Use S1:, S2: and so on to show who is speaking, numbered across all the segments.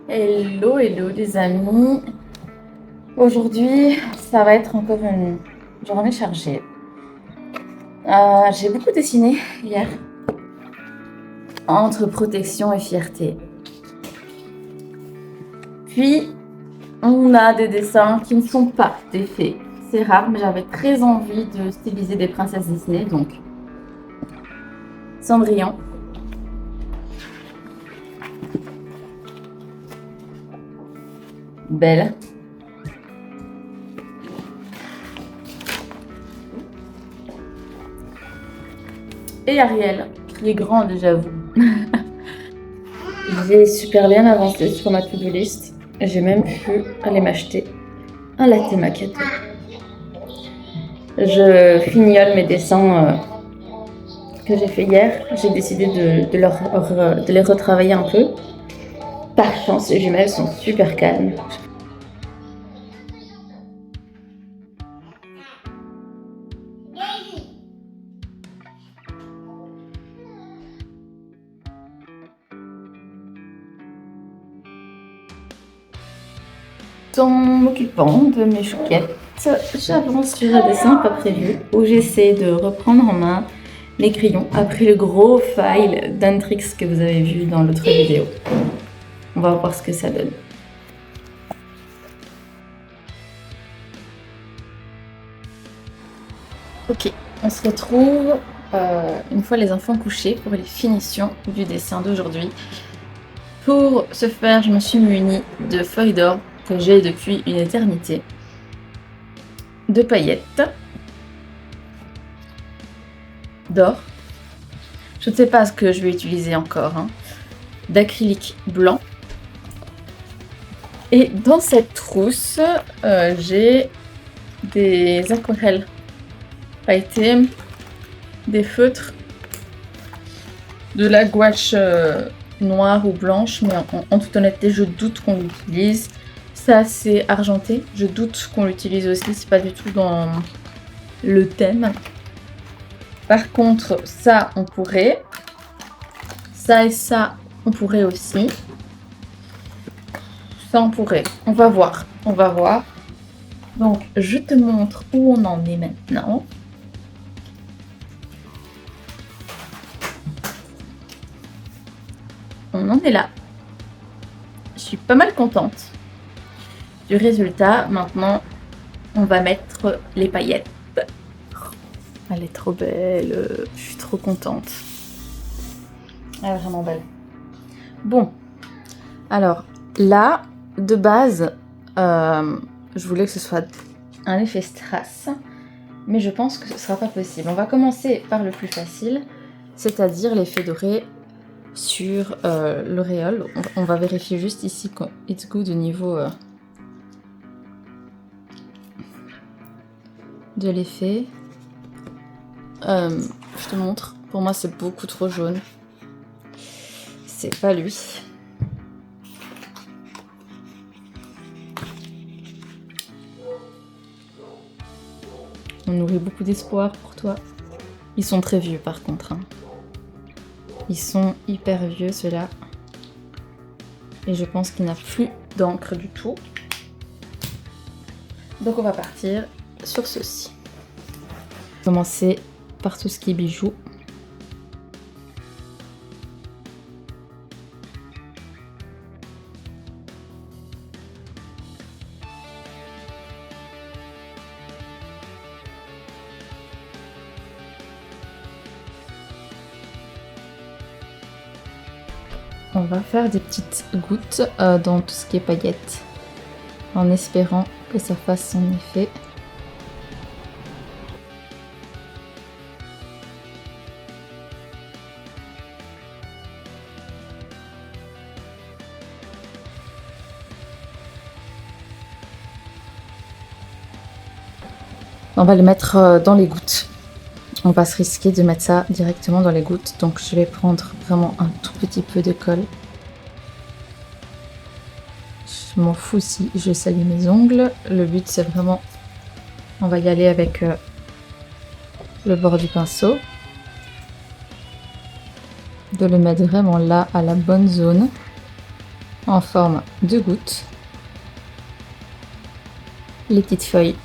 S1: Hello, hello les amis. Aujourd'hui, ça va être encore une journée chargée. J'ai beaucoup dessiné hier, entre protection et fierté. Puis, on a des dessins qui ne sont pas des faits. C'est rare, mais j'avais très envie de styliser des princesses Disney, donc Cendrillon. Belle. Et Ariel, qui est grande, j'avoue. J'ai super bien avancé sur ma to-do list. J'ai même pu aller m'acheter un latte macchiato. Je fignole mes dessins que j'ai fait hier. J'ai décidé de les retravailler un peu. Par chance, les jumelles sont super calmes. En m'occupant de mes chouquettes, j'avance sur un dessin pas prévu où j'essaie de reprendre en main les crayons après le gros file d'Antrix que vous avez vu dans l'autre vidéo. On va voir ce que ça donne. Ok, on se retrouve une fois les enfants couchés pour les finitions du dessin d'aujourd'hui. Pour ce faire, je me suis munie de feuilles d'or que j'ai depuis une éternité, de paillettes d'or. Je ne sais pas ce que je vais utiliser encore, d'acrylique blanc. Et dans cette trousse, j'ai des aquarelles pailletées, des feutres, de la gouache noire ou blanche, mais en toute honnêteté, je doute qu'on l'utilise. Ça, c'est argenté, je doute qu'on l'utilise aussi, c'est pas du tout dans le thème. Par contre, ça, on pourrait. Ça et ça, on pourrait aussi. Ça, on pourrait. On va voir. On va voir. Donc, je te montre où on en est maintenant. On en est là. Je suis pas mal contente du résultat. Maintenant, on va mettre les paillettes. Elle est trop belle. Je suis trop contente. Elle est vraiment belle. Bon. Alors, là, de base, je voulais que ce soit un effet strass. Mais je pense que ce ne sera pas possible. On va commencer par le plus facile, c'est-à-dire l'effet doré sur l'auréole. On va vérifier juste ici que it's good au niveau de l'effet. Je te montre. Pour moi, c'est beaucoup trop jaune. C'est pas lui. On nourrit beaucoup d'espoir pour toi. Ils sont très vieux par contre. Ils sont hyper vieux ceux-là. Et je pense qu'il n'y a plus d'encre du tout. Donc on va partir sur ceci. Commencer par tout ce qui est bijoux. On va faire des petites gouttes dans tout ce qui est paillettes, en espérant que ça fasse son effet. On va le mettre dans les gouttes. On va se risquer de mettre ça directement dans les gouttes, donc je vais prendre vraiment un tout petit peu de colle. Je m'en fous si je salis mes ongles. Le but c'est vraiment, on va y aller avec le bord du pinceau, de le mettre vraiment là à la bonne zone. en forme de gouttes. Les petites feuilles.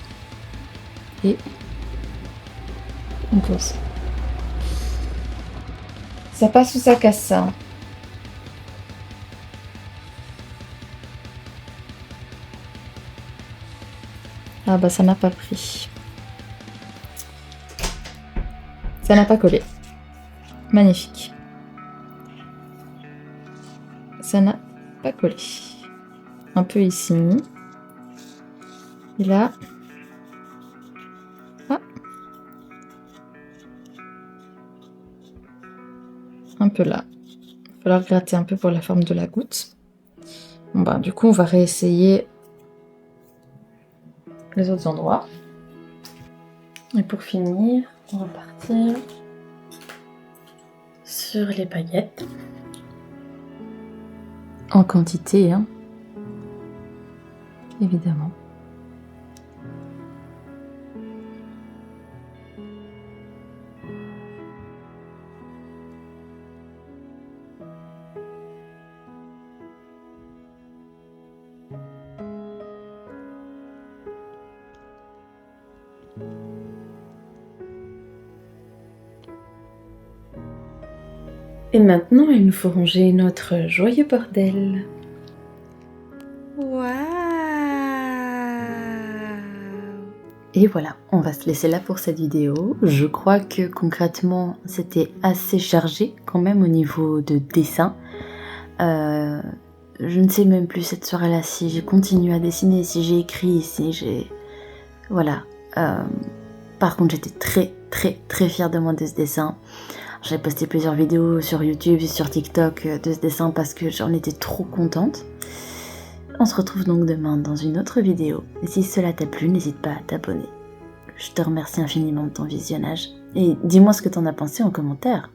S1: Et on pose. Ça passe ou ça casse ça? Ah bah ça n'a pas pris. Ça n'a pas collé. Magnifique. Ça n'a pas collé. Un peu ici. Et là. Ah. Un peu là. Il va falloir gratter un peu pour la forme de la goutte. Bon bah du coup on va réessayer les autres endroits. Et pour finir, on va partir sur les paillettes. En quantité, hein. Évidemment. Et maintenant, il nous faut ranger notre joyeux bordel. Waouh! Et voilà, on va se laisser là pour cette vidéo. Je crois que concrètement, c'était assez chargé quand même au niveau de dessin. Je ne sais même plus cette soirée-là si j'ai continué à dessiner, si j'ai écrit, si j'ai... Voilà. Par contre, j'étais très fière de moi de ce dessin. J'ai posté plusieurs vidéos sur YouTube et sur TikTok de ce dessin parce que j'en étais trop contente. On se retrouve donc demain dans une autre vidéo. Et si cela t'a plu, n'hésite pas à t'abonner. Je te remercie infiniment de ton visionnage. Et dis-moi ce que t'en as pensé en commentaire.